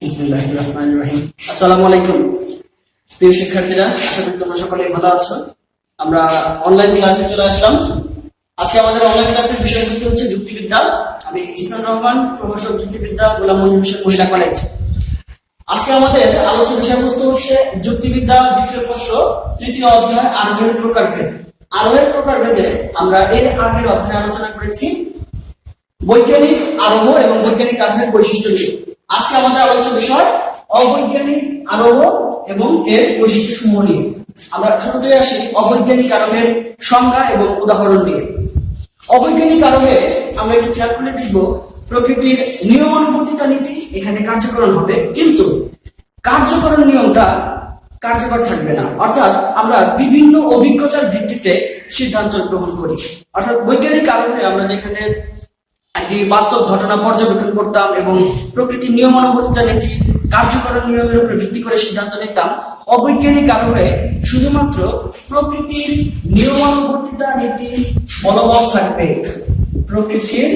বিসমিল্লাহির রহমানির রহিম। আসসালামু আলাইকুম প্রিয় শিক্ষার্থীরা, আশা করি তোমরা সকলে ভালো আছো। আমরা অনলাইন ক্লাসে চলে আসলাম। আজকে আমাদের অনলাইন ক্লাসের বিষয়বস্তু হচ্ছে যুক্তিবিদ্যা। আমি ইহসান রহমান, প্রভাষক যুক্তিবিদ্যা, গোলাম মনির হোসেন মহিলা কলেজ। আজকে আমাদের আলোচ্য বিষয়বস্তু হচ্ছে যুক্তিবিদ্যা দ্বিতীয় পত্র তৃতীয় অধ্যায় আরোহের প্রকারভেদ। আরোহের প্রকারভেদে আমরা এর আগের অধ্যায়ে আলোচনা করেছি বৈজ্ঞানিক আরোহ এবং বৈজ্ঞানিক আরোহের বৈশিষ্ট্য নিয়ে। আজকে আমাদের আলোচ্য বিষয় অবৈজ্ঞানিক আরোহ এবং এর বৈশিষ্ট্য সমূহ নিয়ে। আমরা শুরুতে আসি অবৈজ্ঞানিক আরোহের সংজ্ঞা এবং উদাহরণ নিয়ে। অবৈজ্ঞানিক আরোহে আমরা একটু খেয়াল করে দেখব, প্রকৃতির নিয়মানুবর্তিতা নীতি এখানে কার্যকরণ হবে, কিন্তু কার্যকরণ নিয়মটা কার্যকর থাকবে না। অর্থাৎ আমরা বিভিন্ন অভিজ্ঞতার ভিত্তিতে সিদ্ধান্ত গ্রহণ করি। অর্থাৎ বৈজ্ঞানিক আরোহে আমরা যেখানে একটি বাস্তব ঘটনা পর্যবেক্ষণ করতাম এবং প্রকৃতির নিয়মানুবর্তিতা নীতি কার্যকরণ নিয়মের উপর ভিত্তি করে সিদ্ধান্ত নিতাম, অবৈজ্ঞানিক আরোহে শুধুমাত্র প্রকৃতির নিয়মানুবর্তিতা নীতি বলবৎ থাকবে। প্রকৃতির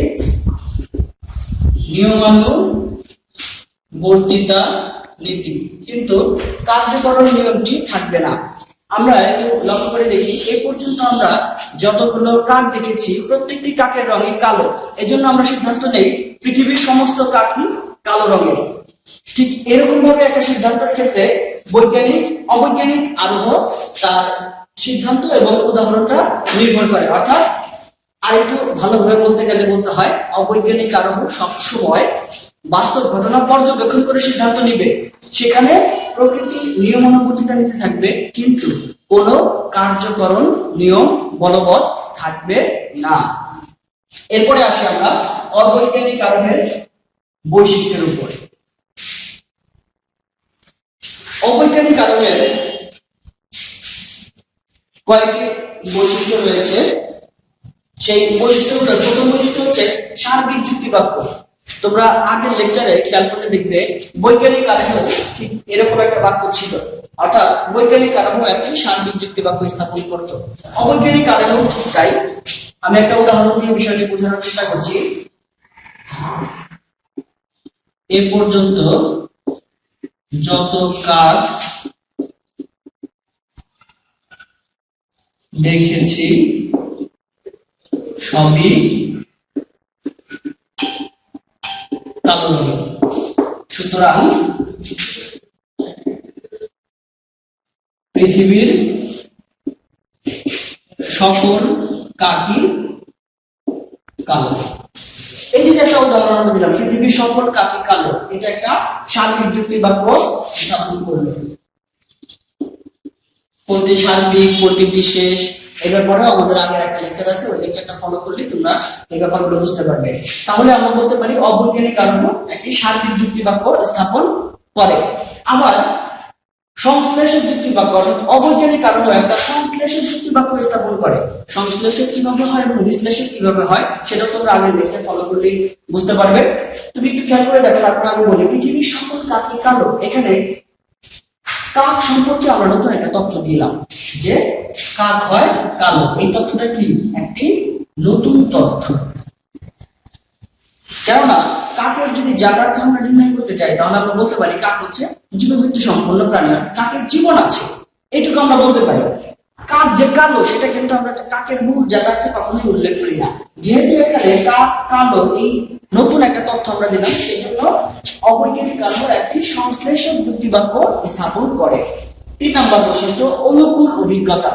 নিয়মানুবর্তিতা নীতি, কিন্তু কার্যকরণ নিয়মটি থাকবে না। আমরা একটু লক্ষ্য করে দেখি, এ পর্যন্ত আমরা যতগুলো কাক দেখেছি প্রত্যেকটি কাকের রঙে কালো। এজন্য আমরা সিদ্ধান্ত নেই পৃথিবীর সমস্ত কাকই কালো রঙের। ঠিক এরকম ভাবে একটা সিদ্ধান্তের ক্ষেত্রে অবৈজ্ঞানিক আরোহ তার সিদ্ধান্ত এবং উদাহরণটা নির্ভর করে। অর্থাৎ আরেকটু ভালোভাবে বলতে গেলে বলতে হয়, অবৈজ্ঞানিক আরোহ সবসময় বাস্তব ঘটনা পর্যবেক্ষণ করে সিদ্ধান্ত নিবে। সেখানে প্রকৃতির নিয়মানুবর্তিতা নীতি থাকবে, কিন্তু কোনো কার্যকরণ নিয়ম বলবৎ থাকবে না। এরপরে আসি আমরা অবৈজ্ঞানিক আরোহের বৈশিষ্ট্যের উপরে। অবৈজ্ঞানিক আরোহের কয়েকটি বৈশিষ্ট্য রয়েছে। সেই বৈশিষ্ট্যগুলোর প্রথম বৈশিষ্ট্য হচ্ছে সার্বিক যুক্তিবাক্য। তোমরা আগের লেকচারে খেয়াল করে দেখবে বৈজ্ঞানিক আরোহ ঠিক এরকম একটা বাক্য ছিল। অর্থাৎ বৈজ্ঞানিক আরোহ একটি সার্বিক যুক্তিবাক্য স্থাপন করত। অবৈজ্ঞানিক আরোহ ঠিক তাই। আমি একটা উদাহরণ দিয়ে বিষয়টি বোঝানোর চেষ্টা করছি। এ পর্যন্ত যত কাক দেখেছি সবই কালো রঙের। সুতরাং পৃথিবীর সকল কাকই কালো। এই যে একটা উদাহরণ আমরা দিলাম, পৃথিবীর সকল কাকই কালো, এটা একটা সার্বিক যুক্তিবাক্য স্থাপন করলো। কোনটি সার্বিক, কোনটি বিশেষ, এই ব্যাপারে আমাদের আগে একটা লেকচার আছে, ওই লেকচারটা ফলো করলে তোমরা এই ব্যাপারগুলো বুঝতে পারবে। তাহলে আমরা বলতে পারি অবৈজ্ঞানিক আরোহ একটি সার্বিক যুক্তিবাক্য স্থাপন করে। আবার সংশ্লেষক যুক্তিবাক্য, অর্থাৎ অবৈজ্ঞানিক আরোহ একটা সংশ্লেষক যুক্তিবাক্য স্থাপন করে। সংশ্লেষক কিভাবে হয় এবং বিশ্লেষক কিভাবে হয় সেটা তোমরা আগের লেকচার ফলো করলেই বুঝতে পারবে। তুমি একটু খেয়াল করে দেখো। তারপরে আমি বলি পৃথিবীর সকল কাকই কালো। এখানে কাক সম্পর্কে আমরা নতুন একটা তথ্য দিলাম যে কাক হয় কালো। এই তথ্যটা কি একটি নতুন তথ্য। কেননা কাকের যদি জাতার্থ আমরা নির্ণয় করতে চাই, তাহলে আমরা বলতে পারি কাক হচ্ছে জীববৃত্তি সম্পন্ন প্রাণী, কাকের জীবন আছে, এটুকু আমরা বলতে পারি। কাক যে কালো সেটা কিন্তু আমরা কাকের মূল জাতার্থে কখনোই উল্লেখ করি না। যেহেতু এখানে কাক কালো এই নতুন একটা তথ্য আমরা দিলাম, সেই জন্য অবৈজ্ঞানিক আরোহ একটি সংশ্লেষক যুক্তিবাক্য স্থাপন করে। 3 নম্বর বৈশিষ্ট্য অনুকূল অভিজ্ঞতা।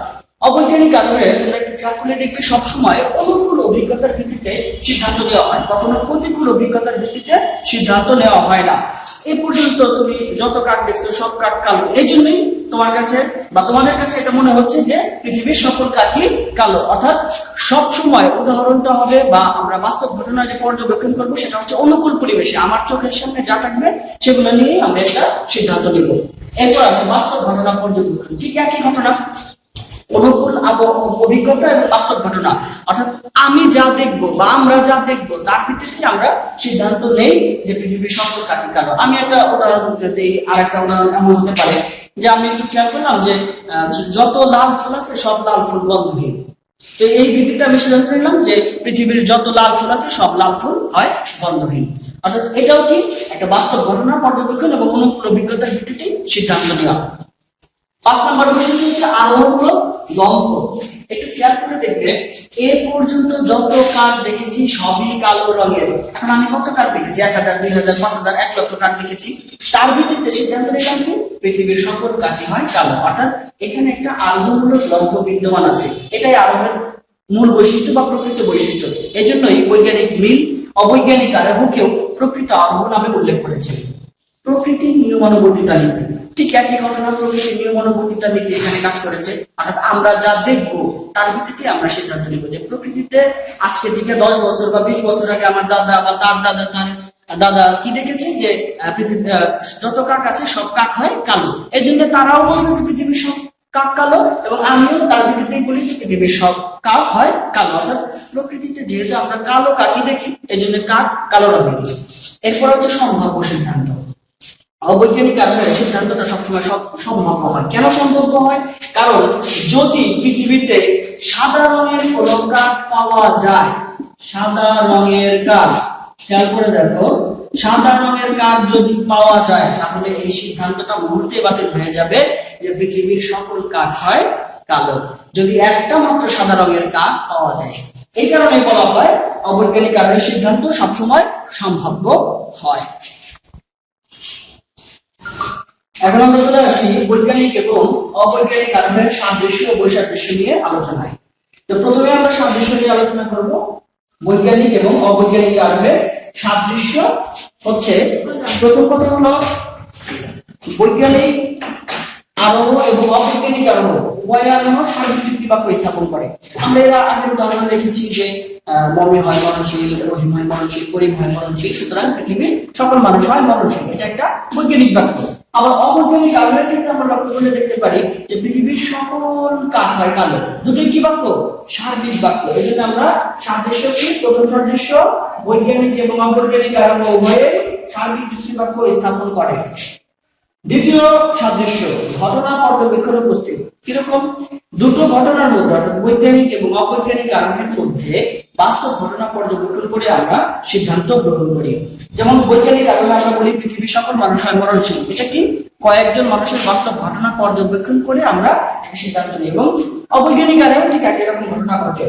অবৈজ্ঞানিক আরোহে তোমরা একটু খেয়াল করে দেখবে সবসময় অনুকূল অভিজ্ঞতার ভিত্তিতে সিদ্ধান্ত নেওয়া হয়, কখনো প্রতিকূল অভিজ্ঞতার ভিত্তিতে সিদ্ধান্ত নেওয়া হয় না। এ পর্যন্ত তুমি যত কাক দেখছো সব কাক কালো। এই জন্যই তোমার কাছে বা তোমাদের কাছে এটা মনে হচ্ছে যে পৃথিবীর সকল কাকই কালো। অর্থাৎ সব সময় উদাহরণটা হবে বা আমরা বাস্তব ঘটনা যে পর্যবেক্ষণ করবো সেটা হচ্ছে অনুকূল পরিবেশে আমার চোখের সামনে যা থাকবে সেগুলো নিয়ে আমরা একটা সিদ্ধান্ত নেব। এরপর আসে বাস্তব ঘটনা পর্যবেক্ষণ। ঠিক একই ঘটনা, অনুকূল অভিজ্ঞতা এবং বাস্তব ঘটনা। অর্থাৎ আমি যা দেখবো বা আমরা যা দেখবো তার ভিত্তিতে আমরা সিদ্ধান্ত নেই যে পৃথিবীর সকল কাকই কালো। আমি একটা উদাহরণ দিই। আর একটা উদাহরণ এমন হতে পারে যে আমি একটু খেয়াল করলাম যে যত লাল ফুল আছে সব লাল ফুল গন্ধহীন। তো এই ভিত্তিতে আমি সিদ্ধান্ত নিলাম যে পৃথিবীর যত লাল ফুল আছে সব লাল ফুল হয় গন্ধহীন। অর্থাৎ এটাও কি একটা বাস্তব ঘটনা পর্যবেক্ষণ এবং অনুকূল অভিজ্ঞতার ভিত্তিতে সিদ্ধান্ত নেওয়া। 5 নম্বর বিষয়টি হচ্ছে আরোহমূলক লম্ব। একটু খেয়াল করে দেখবে, এ পর্যন্ত যত কাক দেখেছি সবই কালো রঙের। এখন আমি কত কাক দেখেছি? 1000, 2000, 5000, 1 লক্ষ কাক দেখেছি। তার ভিত্তিতে সিদ্ধান্ত নিলাম কি পৃথিবীর সকল কাকই হয় কালো। অর্থাৎ এখানে একটা আরোহমূলক লম্ব বিদ্যমান আছে। এটাই আরোহের মূল বৈশিষ্ট্য বা প্রকৃত বৈশিষ্ট্য। এজন্যই বৈজ্ঞানিক মিল অবৈজ্ঞানিক আরোহকেও প্রকৃত আরোহ নামে উল্লেখ করেছে। প্রকৃতির নিয়মানুবর্তিতা নীতি, ঠিক একই ঘটনা প্রকৃতির নিয়মানুবর্তিতা নীতি এখানে কাজ করেছে। অর্থাৎ আমরা যা দেখবো তার ভিত্তিতে আমরা সিদ্ধান্ত নিব যে প্রকৃতিতে আজকে থেকে 10 বছর বা 20 বছর আগে আমার দাদা বা তার দাদা তার দাদা কি দেখেছে যে পৃথিবী যত কাক আছে সব কাক হয় কালো। এই জন্য তারাও বলছে যে পৃথিবীর সব কাক কালো, এবং আমিও তার ভিত্তিতেই বলি যে পৃথিবীর সব কাক হয় কালো। অর্থাৎ প্রকৃতিতে যেহেতু আমরা কালো কাকই দেখি, এই জন্য কাক কালো রঙের। এরপর হচ্ছে সম্ভাব্য সিদ্ধান্ত। অবৈজ্ঞানিক কারণে সিদ্ধান্তটা সবসময় সম্ভব হয়। কেন সম্ভব হয়? কারণ যদি পৃথিবীতে সাদা রঙের কোনো কাক পাওয়া যায়, সাদা রঙের কাক, খেয়াল করে দেখো, সাদা রঙের কাক যদি পাওয়া যায় তাহলে এই সিদ্ধান্তটা মুহূর্তে বাতিল হয়ে যাবে যে পৃথিবীর সকল কাক হয় কালো, যদি একটা মাত্র সাদা রঙের কাক পাওয়া যায়। এই কারণে বলা হয় অবৈজ্ঞানিক কারণের সিদ্ধান্ত সবসময় সম্ভাব্য হয়। এখন আমরা চলে আসি বৈজ্ঞানিক এবং অবৈজ্ঞানিক কারণের সাদৃশ্য ও বৈসাদৃশ্য নিয়ে আলোচনায়। তো প্রথমে আমরা সাদৃশ্য নিয়ে আলোচনা করব। বৈজ্ঞানিক এবং অবৈজ্ঞানিক কারণের সাদৃশ্য হচ্ছে, প্রথম কথা হলো বৈজ্ঞানিক আরোহ এবং অবৈজ্ঞানিক আরোহ উভয় আরোহ সার্বিক বাক্য স্থাপন করে। আমরা এর আগের উদাহরণ রেখেছি যে মমি হয় মরণশীল, রহিম হয় মরণশীল, করিম হয় মরণশীল, সুতরাং পৃথিবীর সকল মানুষ হয় মরণশীল। এটা একটা বৈজ্ঞানিক বাক্য। আবার অবৈজ্ঞানিক আরোহের ক্ষেত্রে আমরা লক্ষ্য করে দেখতে পারি যে পৃথিবীর সকল কাক হয় কালো। দুটোই কি বাক্য? সার্বিক বাক্য। এই জন্য আমরা সাদৃশ্য কি, প্রথম সাদৃশ্য বৈজ্ঞানিক এবং অবৈজ্ঞানিক আরোহ উভয়ে সার্বিক যুক্তি বাক্য স্থাপন করে। দ্বিতীয় সাদৃশ্য ঘটনা পর্যবেক্ষণ উপস্থিত। কিরকম? দুটো ঘটনার মধ্যে অর্থাৎ বৈজ্ঞানিক এবং অবৈজ্ঞানিক আরোহের মধ্যে বাস্তব ঘটনা পর্যবেক্ষণ করে আমরা সিদ্ধান্ত গ্রহণ করি। যেমন বৈজ্ঞানিক আরোহে আমরা বলি পৃথিবীর সকল মানুষ হয় মরণশীল। এটা কি? কয়েকজন মানুষের বাস্তব ঘটনা পর্যবেক্ষণ করে আমরা সিদ্ধান্ত নিই। এবং অবৈজ্ঞানিক আরোহে ঠিক একই রকম ঘটনা ঘটে।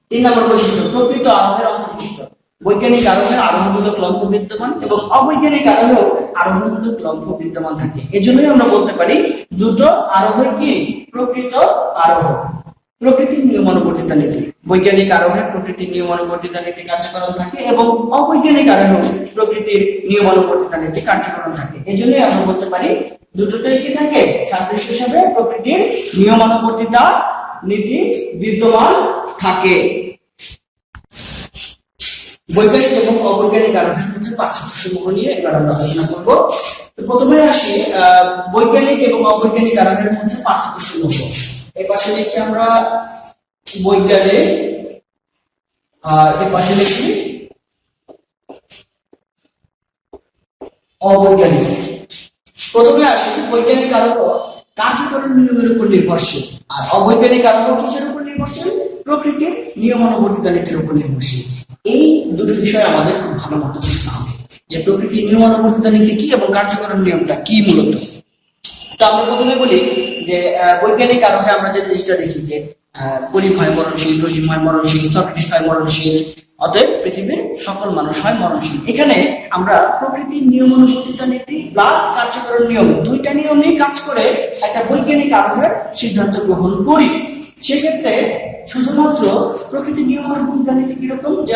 3 নম্বর বৈশিষ্ট্য প্রকৃত আরোহের অন্তর্ভুক্ত। বৈজ্ঞানিক আরোহে আরোহমূলক লম্ব বিদ্যমান এবং অবৈজ্ঞানিক আরোহেও আরোহমূলক লম্ব বিদ্যমান থাকে। এজন্যই আমরা বলতে পারি দুটো আরোহের কি প্রকৃত আরোহ। প্রকৃতির নিয়মানুবর্তিতা নীতি। বৈজ্ঞানিক আরোহে প্রকৃতির নিয়মানুবর্তিতা নীতি কার্যকরণ থাকে এবং অবৈজ্ঞানিক আরোহে প্রকৃতির নিয়মানুবর্তিতা নীতি কার্যকরণ থাকে। এজন্যই আমরা বলতে পারি দুটোতেই কি থাকে? সাদৃশ্য হিসেবে প্রকৃতির নিয়মানুবর্তিতা নীতি বিদ্যমান থাকে। বৈজ্ঞানিক এবং অবৈজ্ঞানিক আরোহের মধ্যে পার্থক্য সমূহ নিয়ে এবার আমরা আলোচনা করব। তো প্রথমে আসি বৈজ্ঞানিক এবং অবৈজ্ঞানিক আরোহের মধ্যে পার্থক্য সমূহ। এই পাশে লিখি আমরা বৈজ্ঞানিক, আর এই পাশে লিখি অবৈজ্ঞানিক। প্রথমে আসি বৈজ্ঞানিক আরোহ কার্যকরণ নিয়মের উপর নির্ভরশীল, আর অবৈজ্ঞানিক আরোহ কিসের উপর নির্ভরশীল? প্রকৃতির নিয়মানুবর্তিতা নীতির উপর নির্ভরশীল। এই দুটো বিষয় আমাদের খুব ভালো মতো বুঝতে হবে যে প্রকৃতির নিয়মানুবর্তিতা নীতি কি এবং কার্যকরণ নিয়মটা কি মূলত। তো আমরা প্রথমে বলি যে বৈজ্ঞানিক আরোহে আমরা যে জিনিসটা দেখি যে করিম হয় মরণশীল, রহিম হয় মরণশীল, সক্রেটিস হয় মরণশীল, অতএব পৃথিবীর সকল মানুষ হয় মরণশীল। এখানে আমরা প্রকৃতির নিয়মানুবর্তিতা নীতি প্লাস কার্যকরণ নিয়ম, দুইটা নিয়মেই কাজ করে একটা বৈজ্ঞানিক আরোহের সিদ্ধান্ত গ্রহণ করি। সেক্ষেত্রে শুধুমাত্র প্রকৃতির নিয়মানুবর্তিতা নীতি কিরকম, যে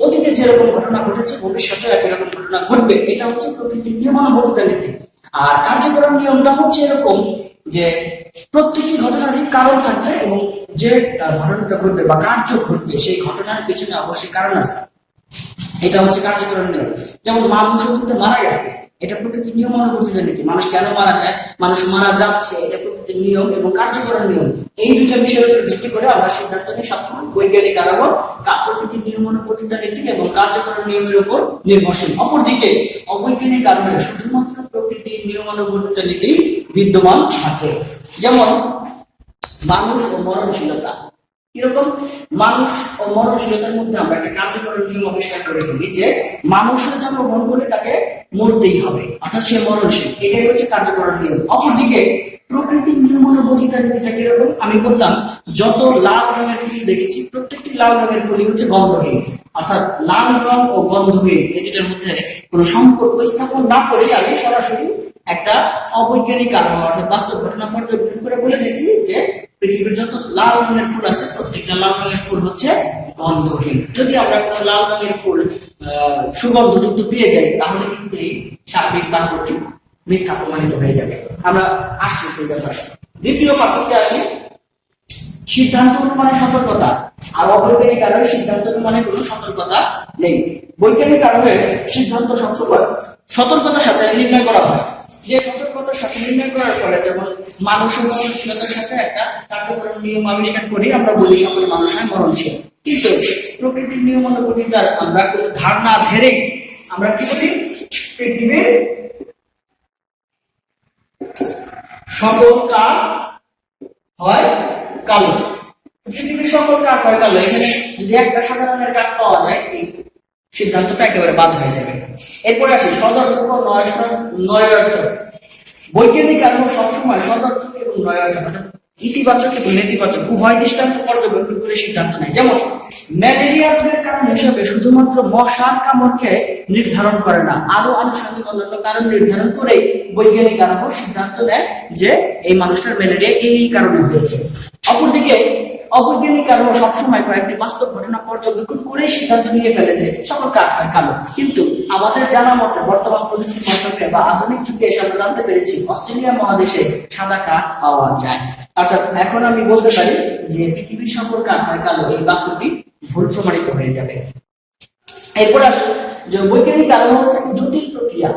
অতীতে যেরকম ঘটনা ঘটেছে ভবিষ্যতে একই রকম ঘটনা ঘটবে, এটা হচ্ছে প্রকৃতির নিয়মানুবর্তিতা নীতি। আর কার্যকরণ নিয়মটা হচ্ছে এরকম যে প্রত্যেকটি ঘটনারই কারণ থাকবে এবং যে ঘটনাটা ঘটবে বা কার্য ঘটবে সেই ঘটনার পেছনে অবশ্যই কারণ আছে। এটা হচ্ছে কার্যকরণ নিয়ম। যেমন মানুষ অতীতে মারা গেছে, এটা প্রকৃতির নিয়মানুবর্তিতা নীতি। মানুষ কেন মারা যায়, মানুষ মারা যাচ্ছে, এটা প্রকৃতির নিয়ম এবং কার্যকরণ নিয়ম। এই দুইটা বিষয়ের উপর ভিত্তি করে আমরা সিদ্ধান্ত নিই সবসময় বৈজ্ঞানিক আরোহ প্রকৃতির নিয়মানুবর্তিতা নীতি এবং কার্যকরণ নিয়মের উপর নির্ভরশীল। অপরদিকে অবৈজ্ঞানিক আরোহে শুধুমাত্র প্রকৃতির নিয়মানুবর্তিতা নীতি বিদ্যমান থাকে। যেমন মানুষ ও মরণশীলতা। কিরকম? মানুষ ও মরণশীলতার মধ্যে আমরা একটা কার্যকর নিয়ম আবিষ্কার করে ফেলি যে মানুষের জন্মগ্রহণ করলে তাকে মরতেই হবে, অর্থাৎ সে মরণশীল। এটাই হচ্ছে কার্যকর নিয়ম। অপরদিকে প্রকৃতির নিয়মানুবর্তিতা নীতিটা কিরকম? আমি বললাম যত লাল রঙের ফুল দেখেছি প্রত্যেকটি লাল রঙের ফুলই হচ্ছে গন্ধহীন, অর্থাৎ লাল রং ও গন্ধহীন এই দুটার মধ্যে কোনো সম্পর্ক স্থাপন না করে আমি সরাসরি একটা অবৈজ্ঞানিক কারণ অর্থাৎ বাস্তব ঘটনা পর্যবেক্ষণ করে বলে দিয়েছি যে পৃথিবীর যত লাল রঙের ফুল আছে প্রত্যেকটা লাল রঙের ফুল হচ্ছে গন্ধহীন। যদি আমরা কোনো লাল রঙের ফুল সুগন্ধযুক্ত পেয়ে যাই তাহলে কিন্তু এই সার্বিক বাক্যটি মিথ্যা প্রমাণিত হয়ে যাবে। আমরা আসতেছি এই ব্যাপারে। দ্বিতীয় পার্থক্যে আসি, সিদ্ধান্ত অনুমানের সতর্কতা আর অবৈজ্ঞানিক কারণে সিদ্ধান্ত অনুমানের কোনো সতর্কতা নেই। বৈজ্ঞানিক কারণে সিদ্ধান্ত সবসময় সতর্কতার সাথে নির্ণয় করা হয়, যে সতর্কতার সাথে নির্ণয় করার ফলে যেমন মানুষের মরণশীলতার সাথে একটা কার্যকর নিয়ম আবিষ্কার করি, আমরা বলি সকল মানুষ হয় মরণশীল। কিন্তু প্রকৃতির নিয়মানুবর্তিতার আমরা কোনো ধারণা ধরে আমরা কি করি? পৃথিবীর সকল কাক হয় কালো, পৃথিবীর সকল কাক হয় কালো। এখানে যদি একটা সাদা রঙের কাক পাওয়া যায় এই সিদ্ধান্তটা একেবারে বাদ হয়ে যাবে। এরপরে আসি সদর্থক ও নয়ার্থক। বৈজ্ঞানিক কারণ সবসময় সদর্থক এবং নয়ার্থক অর্থাৎ ইতিবাচক এবং নেতিবাচক উভয় দৃষ্টান্ত পর্যবেক্ষণ করে সিদ্ধান্ত নেয়। যেমন ম্যালেরিয়া রোগের কারণ হিসেবে শুধুমাত্র মশার কামড়কে নির্ধারণ করে না, আরো আনুষঙ্গিক অন্যান্য কারণ নির্ধারণ করে বৈজ্ঞানিক কারণ সিদ্ধান্ত নেয় যে এই মানুষটার ম্যালেরিয়া এই কারণে হয়েছে। অপরদিকে অবৈজ্ঞানিক কারণ সবসময় কয়েকটি বাস্তব ঘটনা পর্যবেক্ষণ করে সিদ্ধান্ত নিয়ে ফেলে যে সকল কাক হয় কালো। কিন্তু আমাদের জানা মতে বর্তমান প্রযুক্তির মাধ্যমে বা আধুনিক যুগে এসে আমরা জানতে পেরেছি অস্ট্রেলিয়া মহাদেশে সাদা কাক পাওয়া যায়। অর্থাৎ এখন আমি বলতে পারি যে পৃথিবীর সকল কাক হয় কালো এই বাক্যটি ভুল প্রমাণিত হয়ে যাবে। এরপর আসুন যে বৈজ্ঞানিক কারণ হচ্ছে জটিল প্রক্রিয়া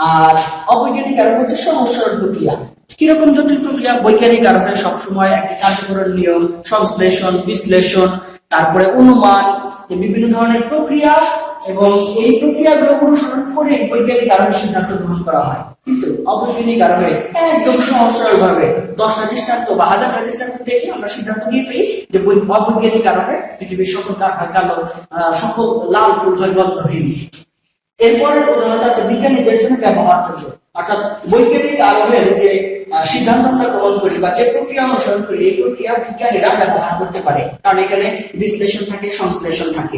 আর অবৈজ্ঞানিক কারণ হচ্ছে সহজ সরল প্রক্রিয়া। কিরকম জটিল প্রক্রিয়া? বৈজ্ঞানিক কারণে সবসময় একটি কার্যকর নিয়ম, সংশ্লেষণ, বিশ্লেষণ, তারপরে অনুমান, বিভিন্ন ধরনের প্রক্রিয়া এবং এই প্রক্রিয়াগুলো অনুসরণ করে বৈজ্ঞানিক কারণে সিদ্ধান্ত গ্রহণ করা হয়। কিন্তু অবৈজ্ঞানিক কারণে একদম সহজ সরল ভাবে 10টা দৃষ্টান্ত বা 1000টা দৃষ্টান্ত দেখে আমরা সিদ্ধান্ত নিয়ে ফেলি যে অবৈজ্ঞানিক কারণে পৃথিবীর সকল কাক হয় কালো, সকল লাল ফুল হয় গন্ধহীন। এরপরের উদাহরণটা আছে বিজ্ঞানীদের জন্য ব্যবহারযোগ্য, অর্থাৎ বৈজ্ঞানিক আরোহের যে সিদ্ধান্ত আমরা গ্রহণ করি বা যে প্রক্রিয়া অনুসরণ করি এই প্রক্রিয়া বিজ্ঞানীরা ব্যবহার করতে পারে, কারণ এখানে বিশ্লেষণ থাকে, সংশ্লেষণ থাকে।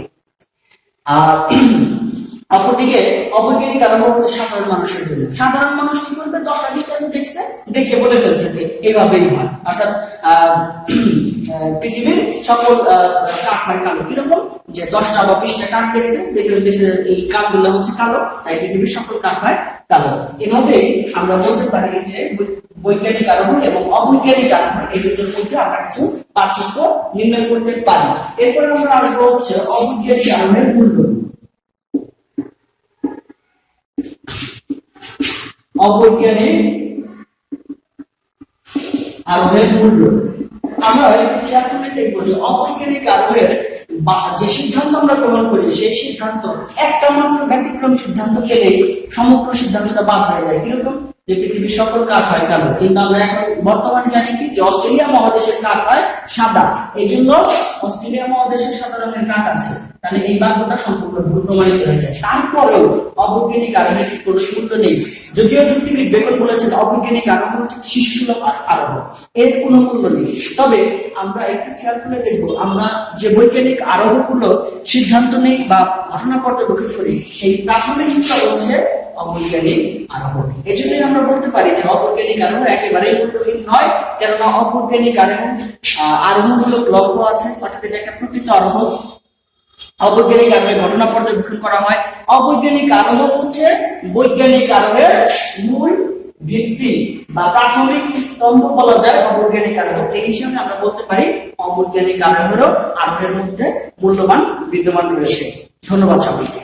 অপরদিকে অবৈজ্ঞানিক কারণ হচ্ছে সাধারণ মানুষের জন্য। সাধারণ মানুষ কি করবে? 10টা দৃষ্টান্ত দেখছে, দেখে বলে ফেলছে যে এইভাবেই হয়, অর্থাৎ পৃথিবীর সকল কাক হয় কালো। কিরকম? যে 10টা বা 20টা কাক দেখছে, দেখে এই কাকগুলো হচ্ছে কালো, তাই পৃথিবীর সকল কাক হয় কালো। এভাবেই আমরা বলতে পারি যে বৈজ্ঞানিক আরোহ এবং অবৈজ্ঞানিক আরোহ এই দুটোর মধ্যে আমরা কিছু পার্থক্য নির্ণয় করতে পারি। এরপরে আমরা আসবো হচ্ছে অবৈজ্ঞানিক আরোহের মূল্য। অবৈজ্ঞানিক আরোহের মূল্য আমরা খেয়াল করে দেখবো যে অবৈজ্ঞানিক আরোহের যে সিদ্ধান্ত আমরা গ্রহণ করি সেই সিদ্ধান্ত একটা মাত্র ব্যতিক্রম সিদ্ধান্ত পেলে সমগ্র সিদ্ধান্তটা বাদ হয়ে যায়। কিরকম? যে পৃথিবীর সকল কাক হয় কালো, কিন্তু আমরা এখন বর্তমানে জানি কি যে অস্ট্রেলিয়া মহাদেশের কাক হয় সাদা, এই জন্য অস্ট্রেলিয়া মহাদেশের সাদা রঙের কাক আছে, তাহলে এই বাক্যটা সম্পূর্ণ ভুল প্রমাণিত হয়ে যায়। তারপরেও অবৈজ্ঞানিক আরোহের কোনো মূল্য নেই, যদিও যুক্তিবিদ বেকন বলেছেন অবৈজ্ঞানিক আরোহ হচ্ছে শিশুসুলভ আরোহ, এর কোনো মূল্য নেই। তবে আমরা একটু খেয়াল করে দেখবো আমরা যে বৈজ্ঞানিক আরোহগুলো সিদ্ধান্ত নেই বা ঘটনা পর্যবেক্ষণ করি সেই প্রাথমিক স্তর হচ্ছে অবৈজ্ঞানিক আরোহ। এই জন্যই আমরা বলতে পারি যে অবৈজ্ঞানিক আরোহ একেবারেই মূল্যহীন নয়, কেননা অবৈজ্ঞানিক আরোহমূলক লক্ষ্য আছে, অর্থাৎ এটা একটা প্রকৃত আরোহ। অবৈজ্ঞানিক আরোহে ঘটনা পর্যবেক্ষণ করা হয়। অবৈজ্ঞানিক আরোহ হচ্ছে বৈজ্ঞানিক আরোহের মূল ভিত্তি বা প্রাথমিক স্তম্ভ বলা যায় অবৈজ্ঞানিক আরোহ। এই হিসাবে আমরা বলতে পারি অবৈজ্ঞানিক আরোহের মধ্যে মূল্যবান বিদ্যমান রয়েছে। ধন্যবাদ সকলকে।